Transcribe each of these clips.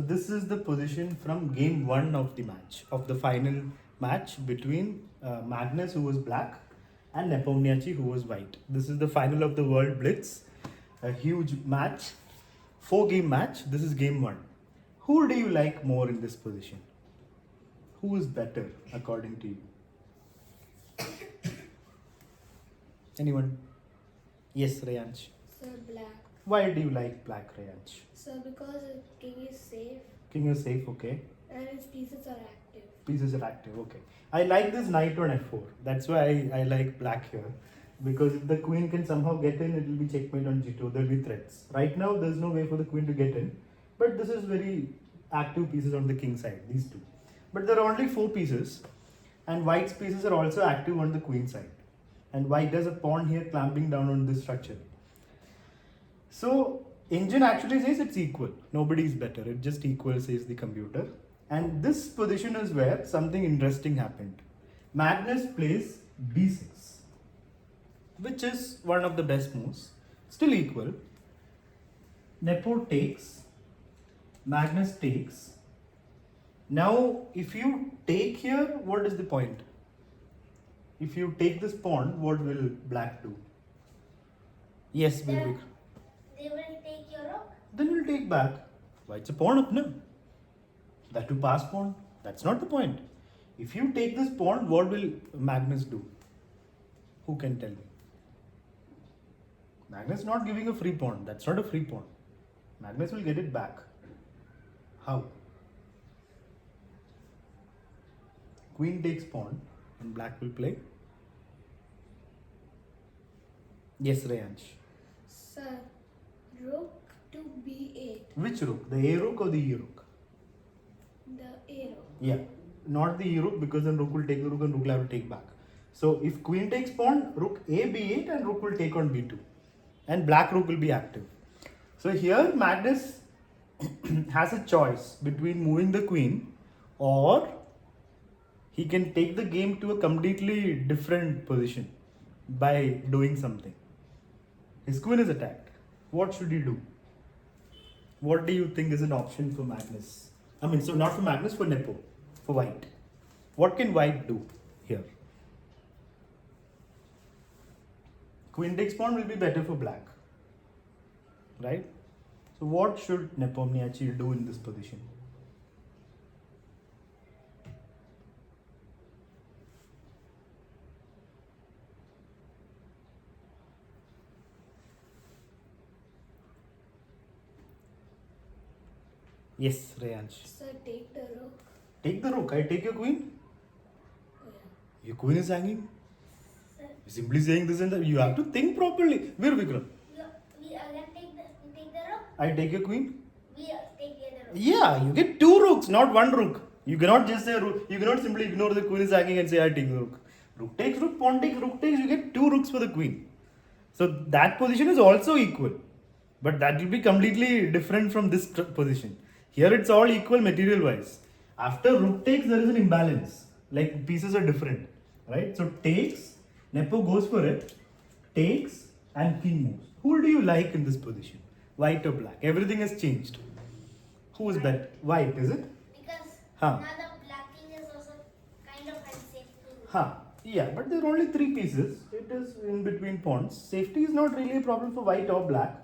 This is the position from game 1 of the match, of the final match between Magnus, who was black, and Nepomniachtchi, who was white. This is the final of the World Blitz, a huge match, 4-game match. This is game 1. Who do you like more in this position? Who is better according to you? Anyone? Yes, Rayansh. Sir, black. Why do you like black, Rayansh? Sir, because king is safe King is safe, okay. and his pieces are active. Pieces are active, okay. I like this knight on f4. That's why I like black here. Because if the queen can somehow get in, it will be checkmate on g2. There will be threats. Right now, there's no way for the queen to get in. But this is very active pieces on the king side, these two. But there are only 4 pieces. And white's pieces are also active on the queen side. And white has a pawn here clamping down on this structure. So, engine actually says it's equal. Nobody is better. It just equal, says the computer. And this position is where something interesting happened. Magnus plays b6, which is one of the best moves. Still equal. Nepo takes. Magnus takes. Now, if you take here, what is the point? If you take this pawn, what will black do? Yes, Vivek. They will take your rook. Then we'll take back. Why, it's a pawn up, no? That to pass pawn. That's not the point. If you take this pawn, what will Magnus do? Who can tell me? Magnus is not giving a free pawn. That's not a free pawn. Magnus will get it back. How? Queen takes pawn and black will play. Yes, Rayansh. Sir, rook to b8. Which rook? The A rook or the E rook? The a rook. Yeah, not the E rook, because then rook will take the rook and rook will have to take back. So if queen takes pawn, rook A b8 and rook will take on b2. And black rook will be active. So here Magnus has a choice between moving the queen, or he can take the game to a completely different position by doing something. His queen is attacked. What should he do? What do you think is an option for Magnus? I mean, so not for Magnus, for Nepo, for white. What can white do here? Queen takes pawn will be better for black, right? So what should Nepomniachtchi do in this position? Yes, Rayansh. Sir, take the rook. Take the rook. I take your queen. Yeah. Your queen is hanging. Sir, Simply saying this and that. You have to think properly. Vir Vikram. we again take the rook. I take your queen. We take the other rook. Yeah, you get 2 rooks, not 1 rook. You cannot just say rook. You cannot simply ignore the queen is hanging and say I take the rook. Rook takes rook, pawn takes, rook takes. You get 2 rooks for the queen. So that position is also equal. But that will be completely different from this position. Here it's all equal material wise. After rook takes, there is an imbalance. Like pieces are different. Right? So takes, Nepo goes for it, takes, and king moves. Who do you like in this position? White or black? Everything has changed. Who is better? White, is it? Because Huh. now the black king is also kind of unsafe to Huh. Yeah, but there are only 3 pieces. It is in between pawns. Safety is not really a problem for white or black.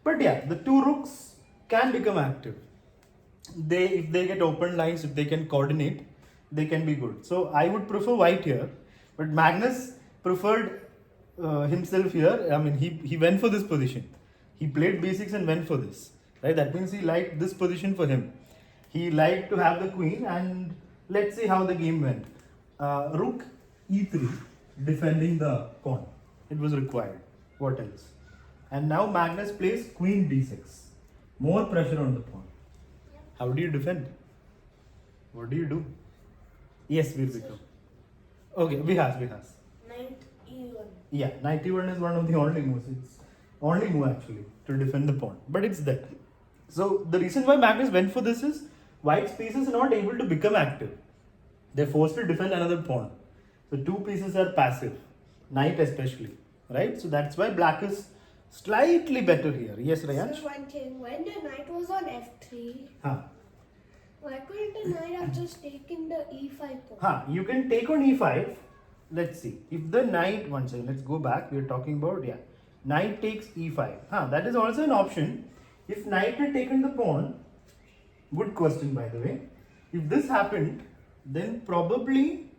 But yeah, the 2 rooks can become active. If they get open lines, if they can coordinate, they can be good. So I would prefer white here. But Magnus preferred himself here. I mean, he went for this position. He played b6 and went for this. Right? That means he liked this position for him. He liked to have the queen, and let's see how the game went. Rook e3, defending the pawn. It was required. What else? And now Magnus plays queen d6. More pressure on the pawn. How do you defend? What do you do? Yes, Veer Vikram. Okay, Vihas. knight e1. Yeah, knight e1 is one of the only moves. It's only move actually to defend the pawn. But it's there. So the reason why Magnus went for this is white's pieces are not able to become active. They're forced to defend another pawn. So 2 pieces are passive. Knight especially. Right? So that's why black is slightly better here. Yes, Rayansh? So one thing, when the knight was on f3, Huh. knight have just taken the e5 pawn? You can take on e5. Let's see. If the knight, one second, let's go back. We are talking about, yeah, knight takes e5. That is also an option. If knight had taken the pawn, good question by the way. If this happened, then probably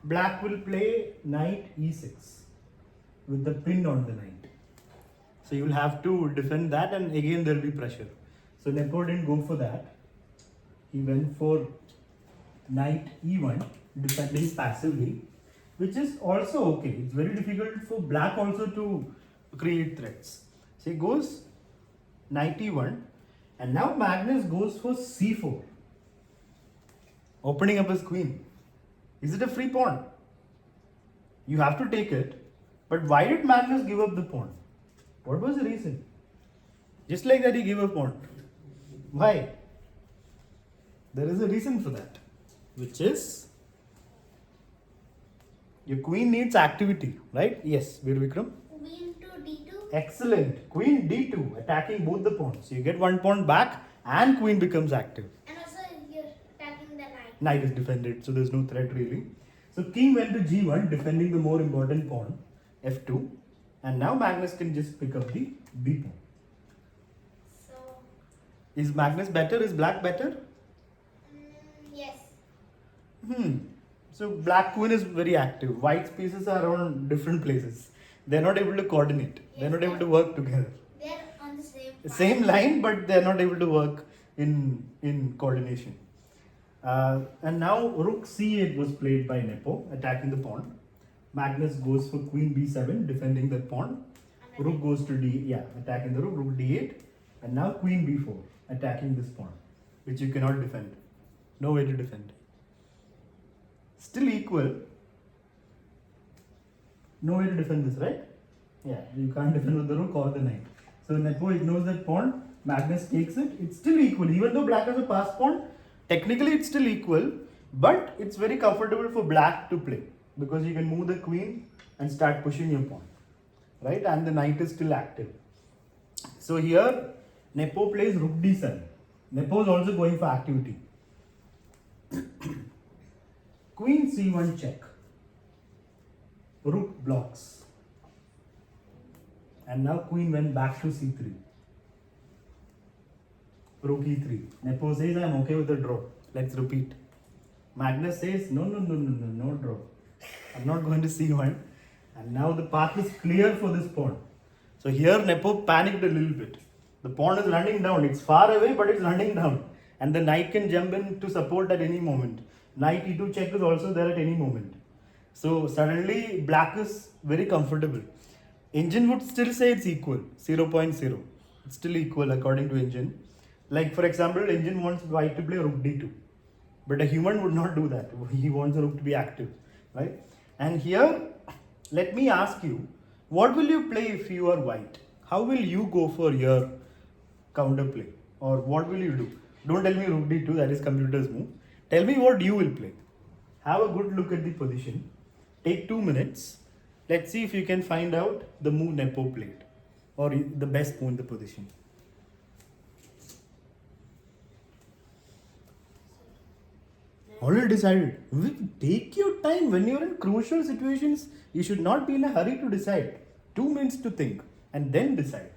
black will play knight e6 with the pin on the knight. So you will have to defend that, and again there will be pressure. So Nepo didn't go for that. He went for knight e1, defending passively, which is also okay. It's very difficult for black also to create threats. So he goes knight e1, and now Magnus goes for c4, opening up his queen. Is it a free pawn? You have to take it, but why did Magnus give up the pawn? What was the reason? Just like that he gave up pawn. Why? There is a reason for that, which is your queen needs activity, right? Yes, Veer Vikram. Queen to d2. Excellent. Queen d2, attacking both the pawns. So you get one pawn back and queen becomes active. And also you're attacking the knight. Knight is defended, so there's no threat really. So king went to g1, defending the more important pawn, f2. And now Magnus can just pick up the b pawn. So, Is Magnus better? Is black better? yes. So black queen is very active. White's pieces are on different places. They're not able to coordinate. They're not able to work together. They're on the same path. Same line, but they're not able to work in coordination. And now rook c8 was played by Nepo, attacking the pawn. Magnus goes for queen b7, defending the pawn. Rook goes to attacking the rook, rook d8. And now queen b4, attacking this pawn, which you cannot defend. No way to defend. Still equal. No way to defend this, right? Yeah, you can't defend with the rook or the knight. So Nepo ignores that pawn. Magnus takes it. It's still equal. Even though black has a passed pawn, technically it's still equal. But it's very comfortable for black to play, because you can move the queen and start pushing your pawn, right? And the knight is still active. So here Nepo plays rook d7. Nepo is also going for activity. Queen c1 check. Rook blocks. And now queen went back to c3. Rook e3. Nepo says, I'm okay with the draw. Let's repeat. Magnus says, no draw. I'm not going to c1. And now the path is clear for this pawn. So here Nepo panicked a little bit. The pawn is running down. It's far away, but it's running down. And the knight can jump in to support at any moment. Knight e2 check is also there at any moment. So suddenly black is very comfortable. Engine would still say it's equal, 0.0. It's still equal according to engine. Like for example, engine wants white to play rook d2. But a human would not do that. He wants the rook to be active, right? And here, let me ask you, what will you play if you are white? How will you go for your counter play? Or what will you do? Don't tell me rook d2, that is computer's move. Tell me what you will play. Have a good look at the position. Take 2 minutes. Let's see if you can find out the move Nepo played, or the best move in the position. Already decided. Take your time. When you're in crucial situations, you should not be in a hurry to decide. 2 minutes to think and then decide.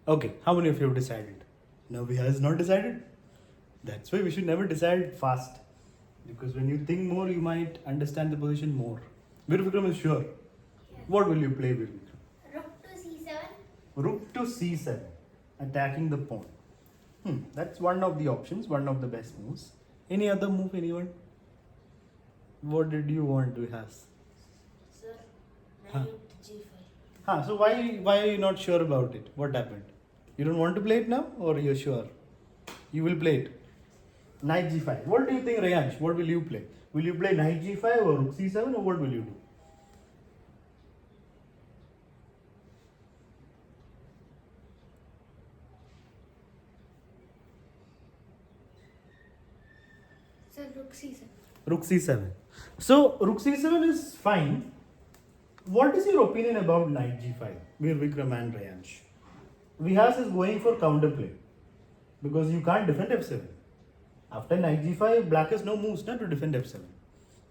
Okay, how many of you have decided? Nobody has not decided. That's why we should never decide fast. Because when you think more, you might understand the position more. Veer Vikram is sure. Yes. What will you play, Veer Vikram? Rook to c7. Rook to c7, attacking the pawn. That's one of the options, one of the best moves. Any other move, anyone? What did you want to have? Sir, Huh. knight g5. So why are you not sure about it? What happened? You don't want to play it now, or you're sure? You will play it. Knight g5. What do you think, Rayansh? What will you play? Will you play knight g5 or rook c7, or what will you do? Sir, rook c7. Rook c7. So rook c7 is fine. What is your opinion about knight g5? Veer Vikram and Rayansh. Vihas is going for counterplay because you can't defend f7. After knight g5, black has no moves to defend f7.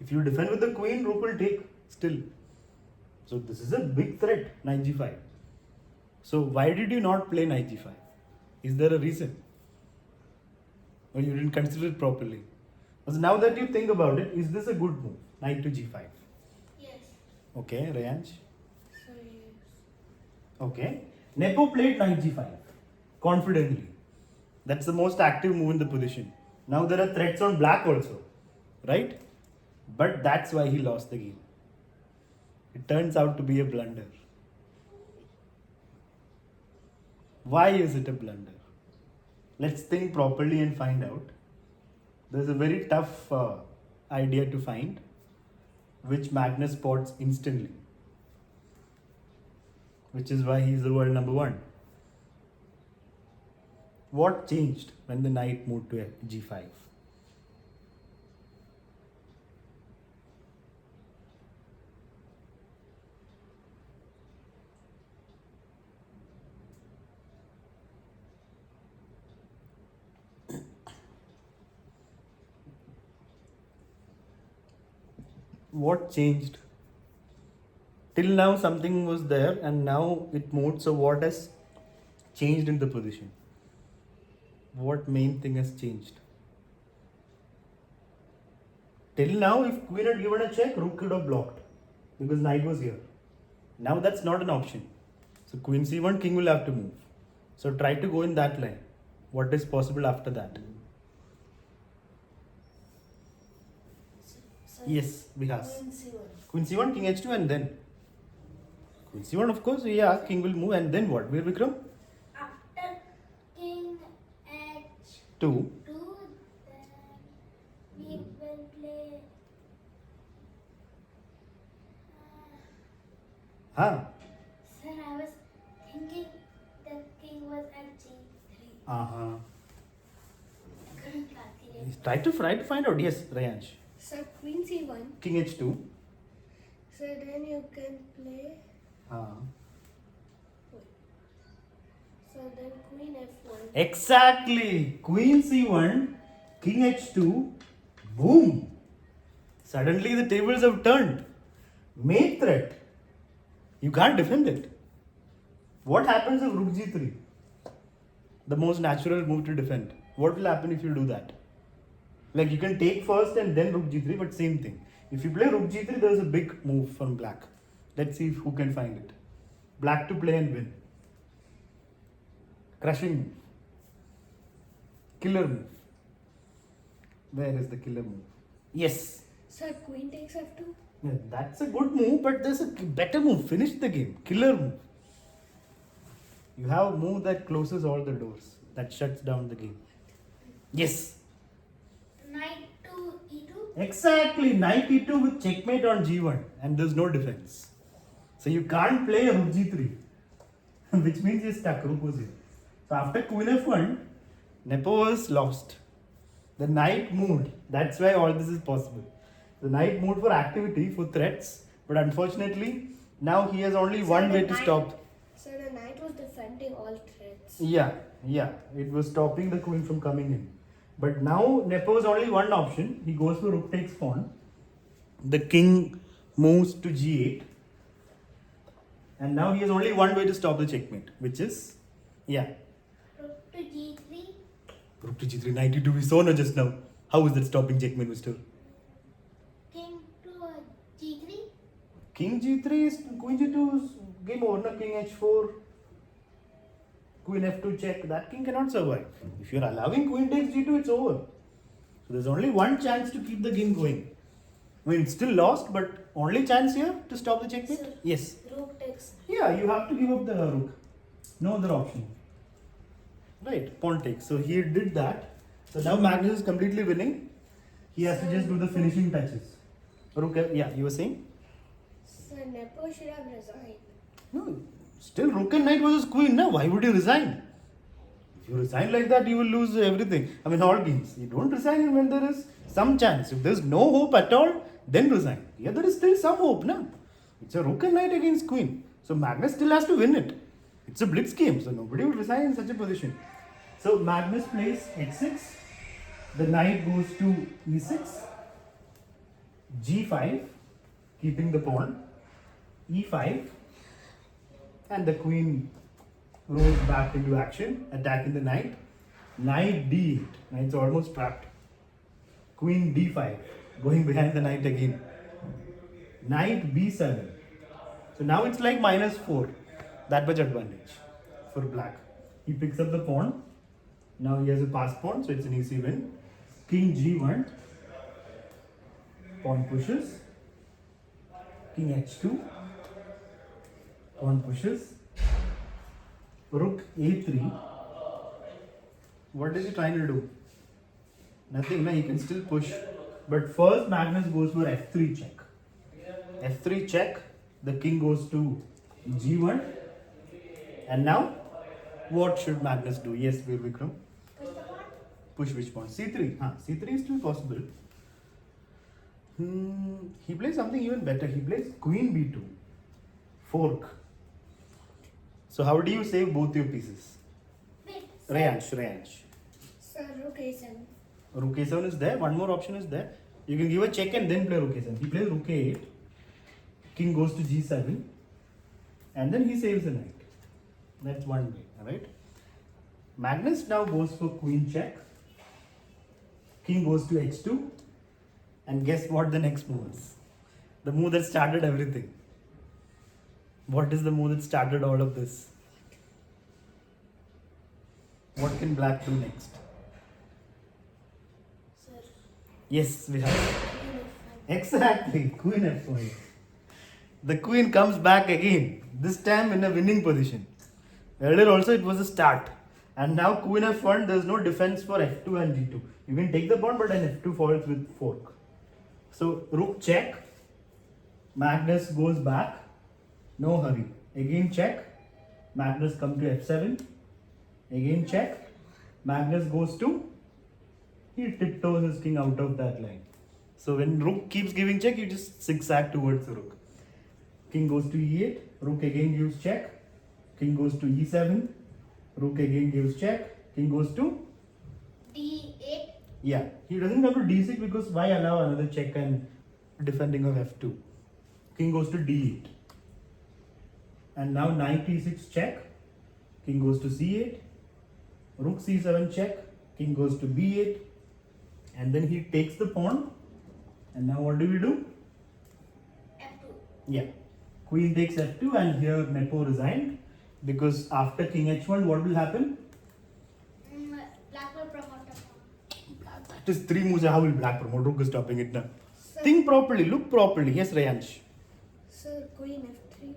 If you defend with the queen, rook will take still. So this is a big threat, knight g5. So why did you not play knight g5? Is there a reason? Or you didn't consider it properly? Because now that you think about it, is this a good move? Knight to g5. Yes. Okay, Rayansh. Sir, yes. Okay. Nepo played knight g5 confidently. That's the most active move in the position. Now there are threats on black also, right? But that's why he lost the game. It turns out to be a blunder. Why is it a blunder? Let's think properly and find out. There's a very tough idea to find, which Magnus spots instantly, which is why he's the world number one. What changed when the knight moved to g5? What changed? Till now something was there and now it moved. So what has changed in the position? What main thing has changed? Till now, if queen had given a check, rook could have blocked because knight was here. Now that's not an option. So queen c1, king will have to move. So try to go in that line. What is possible after that? Sir, Yes, Vihas. queen c1. Queen c1, king h2, and then queen c1, of course. Yeah, king will move, and then what? Veer Vikram? After king h2, 2. then we will play. Sir, I was thinking the king was at g3. Couldn't calculate. Try to find out. Yes, Rayansh. Sir, queen c1. King h2. Sir, then you can play. So then queen f1. Exactly. Queen c1, king h2. Boom. Suddenly the tables have turned. Main threat. You can't defend it. What happens if rook g3? The most natural move to defend. What will happen if you do that? Like you can take first and then rook g3, but same thing. If you play rook g3, there's a big move from black. Let's see who can find it. Black to play and win. Crushing move. Killer move. Where is the killer move? Yes. Sir, queen takes f2. Yeah, that's a good move, but there's a better move. Finish the game. Killer move. You have a move that closes all the doors. That shuts down the game. Yes. Knight to e2. Exactly. Knight e2 with checkmate on g1. And there's no defense. So you can't play rook g3. Which means you're stuck. Rook was here. So after queen f1, Nepo was lost. The knight moved. That's why all this is possible. The knight moved for activity, for threats. But unfortunately, now he has only one way to stop. Sir, the knight was defending all threats. Yeah. It was stopping the queen from coming in. But now Nepo has only one option. He goes for rook takes pawn. The king moves to g8. And now he has only one way to stop the checkmate, which is Yeah. Rook to g3. Rook to g3, knight e2. We saw no just now. How is that stopping checkmate, mister? King to g3. King g3 is queen g2 is game over. No? King h4. Queen f2 check. That king cannot survive. If you're allowing queen takes g2, it's over. So there's only one chance to keep the game going. I mean, it's still lost, but only chance here to stop the checkmate? Sir. Yes. Rook takes. Yeah, you have to give up the rook. No other option. Right, pawn takes. So he did that. So now Magnus is completely winning. He has to just do the finishing touches. Rook, yeah, you were saying? Sir, Nepo should have resigned. No, still rook and knight versus queen. No, why would you resign? If you resign like that, you will lose everything. I mean, all games. You don't resign when there is some chance. If there is no hope at all, then resign. Here there is still some hope, no? It's a rook and knight against queen. So Magnus still has to win it. It's a blitz game, so nobody will resign in such a position. So Magnus plays h6. The knight goes to e6. g5, keeping the pawn. e5. And the queen rolls back into action, attacking the knight. Knight d8. Knight's almost trapped. Queen d5, going behind the knight again. Knight b7. So now it's like -4. That much advantage for black. He picks up the pawn. Now he has a pass pawn, so it's an easy win. King g1. Pawn pushes. King h2. Pawn pushes. Rook a3. What is he trying to do? Nothing, no, he can still push. But first Magnus goes for f3 check. f3 check. The king goes to g1. And now, what should Magnus do? Yes, Veer Vikram. Push the pawn. Push which pawn? c3. c3 is still possible. He plays something even better. He plays queen b2. Fork. So how do you save both your pieces? Wait. Rayansh. Sir, Rook a7. Rook a7 is there. One more option is there. You can give a check and then play rook a7. He plays rook a8. King goes to g7. And then he saves the knight. That's one way. Alright. Magnus now goes for queen check. King goes to h2. And guess what the next move is? The move that started everything. What is the move that started all of this? What can black do next? Sir, Yes, we have. queen f5. Exactly, queen f5. The queen comes back again, this time in a winning position. Earlier also it was a start. And now queen f1, there is no defense for f2 and g2. You can take the pawn, but then f2 falls with fork. So rook check. Magnus goes back. No hurry. Again check. Magnus come to f7. Again check. Magnus goes to. He tiptoes his king out of that line. So when rook keeps giving check, you just zigzag towards the rook. King goes to e8. Rook again gives check. King goes to e7. Rook again gives check. King goes to. d8. Yeah, he doesn't go to d6 because why allow another check and defending of f2? King goes to d8. And now knight e6 check. King goes to c8. Rook c7 check. King goes to b8. And then he takes the pawn. And now what do we do? f2. Yeah. Queen takes f2 and here Nepo resigned. Because after king h1, what will happen? Black will promote the pawn. That is 3 moves. How will black promote? Rook is stopping it now. Sir, Think properly. Look properly. Yes, Rayansh. Sir, queen f3.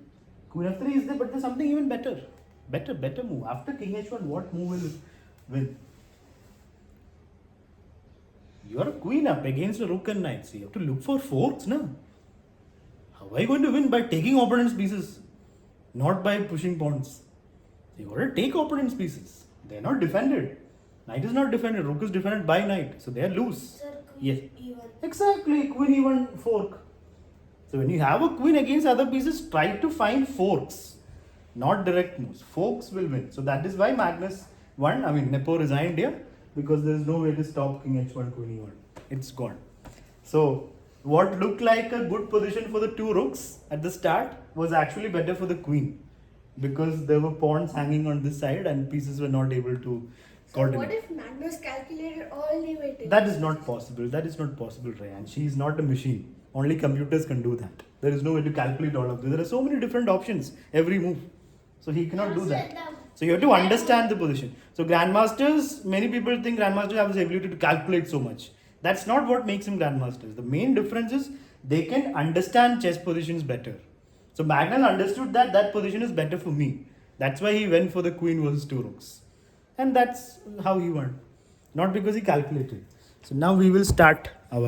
Queen f3 is there, but there's something even better. Better move. After king h1, what move will win? You are a queen up against a rook and knight. So you have to look for forks, no? How are you going to win? By taking opponent's pieces, not by pushing pawns. You got to take opponent's pieces. They are not defended. Knight is not defended. Rook is defended by knight. So they are loose. Sir, Yes. queen e1. Exactly. Queen e1 fork. So when you have a queen against other pieces, try to find forks, not direct moves. Forks will win. So that is why Magnus won. I mean, Nepo resigned here because there is no way to stop king h1, queen e1. It's gone. So what looked like a good position for the two rooks at the start was actually better for the queen. because there were pawns hanging on this side and pieces were not able to So what coordinate. if Magnus calculated all the way to That is not possible. That is not possible, Rayan. She is not a machine. Only computers can do that. There is no way to calculate all of this. There are so many different options every move. So he cannot do that. So you have to understand the position. So grandmasters, many people think grandmasters have this ability to calculate so much. That's not what makes them grandmasters. The main difference is they can understand chess positions better. So Magnus understood that that position is better for me. That's why he went for the queen versus two rooks. And that's how he won. Not because he calculated. So now we will start our